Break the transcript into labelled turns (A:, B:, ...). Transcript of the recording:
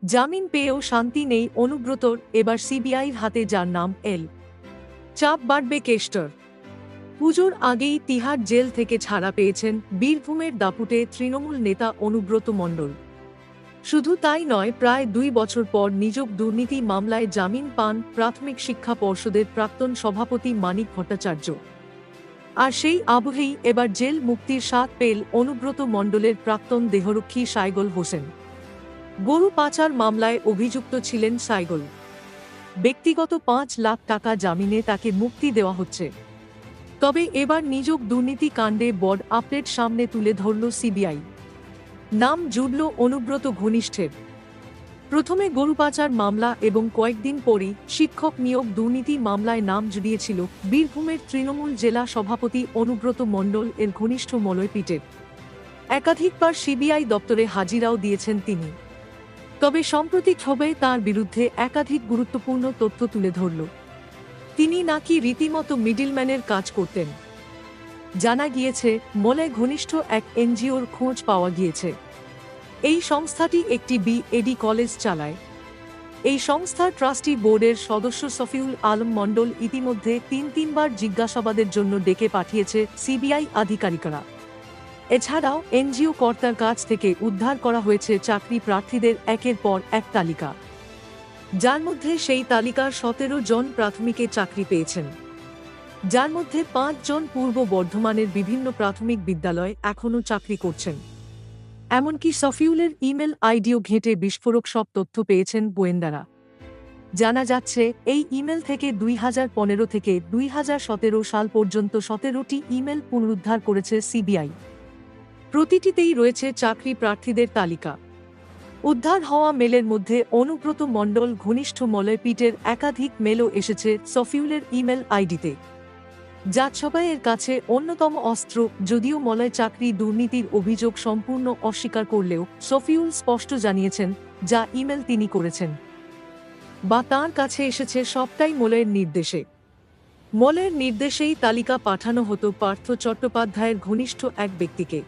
A: জামিন পেয়েও শান্তি নেই অনুব্রতর, এবার সিবিআইর হাতে, যার নাম এল। চাপ বাড়বে কেষ্টর। পুজোর আগেই তিহার জেল থেকে ছাড়া পেয়েছেন বীরভূমের দাপুটে তৃণমূল নেতা অনুব্রত মণ্ডল। শুধু তাই নয়, প্রায় 2 বছর পর নিযোগ দুর্নীতি মামলায় জামিন পান প্রাথমিক শিক্ষা পর্ষদের প্রাক্তন সভাপতি মানিক ভট্টাচার্য। আর সেই আবহেই এবার জেল মুক্তির স্বাদ পেল অনুব্রত মণ্ডলের প্রাক্তন দেহরক্ষী সাইগল হোসেন। গরু পাচার মামলায় অভিযুক্ত ছিলেন সাইগল। ব্যক্তিগত 5 লাখ টাকা জামিনে তাকে মুক্তি দেওয়া হচ্ছে। তবে এবার নিযোগ দুর্নীতি কাণ্ডে বড় আপডেট সামনে তুলে ধরল সিবিআই। নাম জুড়ল অনুব্রত ঘনিষ্ঠের। প্রথমে গরু পাচার মামলা এবং কয়েকদিন পরই শিক্ষক নিয়োগ দুর্নীতি মামলায় নাম জুড়িয়েছিল বীরভূমের তৃণমূল জেলা সভাপতি অনুব্রত মণ্ডল এর ঘনিষ্ঠ মলয় পিটের। একাধিকবার সিবিআই দপ্তরে হাজিরাও দিয়েছেন তিনি। তবে সম্প্রতি ক্ষোভে তাঁর বিরুদ্ধে একাধিক গুরুত্বপূর্ণ তথ্য তুলে ধরল। তিনি নাকি রীতিমতো মিডলম্যানের কাজ করতেন। জানা গিয়েছে, মলয় ঘনিষ্ঠ এক এনজিওর খোঁজ পাওয়া গিয়েছে। এই সংস্থাটি একটি বিএডি কলেজ চালায়। এই সংস্থার ট্রাস্টি বোর্ডের সদস্য শফিউল আলম মণ্ডল ইতিমধ্যে তিনবার জিজ্ঞাসাবাদের জন্য ডেকে পাঠিয়েছে সিবিআই আধিকারিকরা। এছাড়াও এনজিও কর্তার কাছ থেকে উদ্ধার করা হয়েছে চাকরি প্রার্থীদের একের পর এক তালিকা, যার মধ্যে সেই তালিকার 17 জন প্রাথমিকে চাকরি পেয়েছেন, যার মধ্যে 5 জন পূর্ব বর্ধমানের বিভিন্ন প্রাথমিক বিদ্যালয়ে এখনও চাকরি করছেন। এমনকি শফিউলের ইমেল আইডিও ঘেঁটে বিস্ফোরক সব তথ্য পেয়েছেন গোয়েন্দারা। জানা যাচ্ছে, এই ইমেল থেকে 2015 থেকে 2017 সাল পর্যন্ত 17টি ইমেল পুনরুদ্ধার করেছে সিবিআই। প্রতিটিতেই রয়েছে চাকরি প্রার্থীদের তালিকা। উদ্ধার হওয়া মেলের মধ্যে অনুব্রত মণ্ডল ঘনিষ্ঠ মলয় পিটের একাধিক মেলও এসেছে শফিউলের ইমেল আইডিতে, যা সবাইয়ের কাছে অন্যতম অস্ত্র। যদিও মলয় চাকরি দুর্নীতির অভিযোগ সম্পূর্ণ অস্বীকার করলেও শফিউল স্পষ্ট জানিয়েছেন, যা ইমেল তিনি করেছেন বা তাঁর কাছে এসেছে সবটাই মলয়ের নির্দেশে। মলয়ের নির্দেশেই তালিকা পাঠানো হতো পার্থ চট্টোপাধ্যায়ের ঘনিষ্ঠ এক ব্যক্তিকে।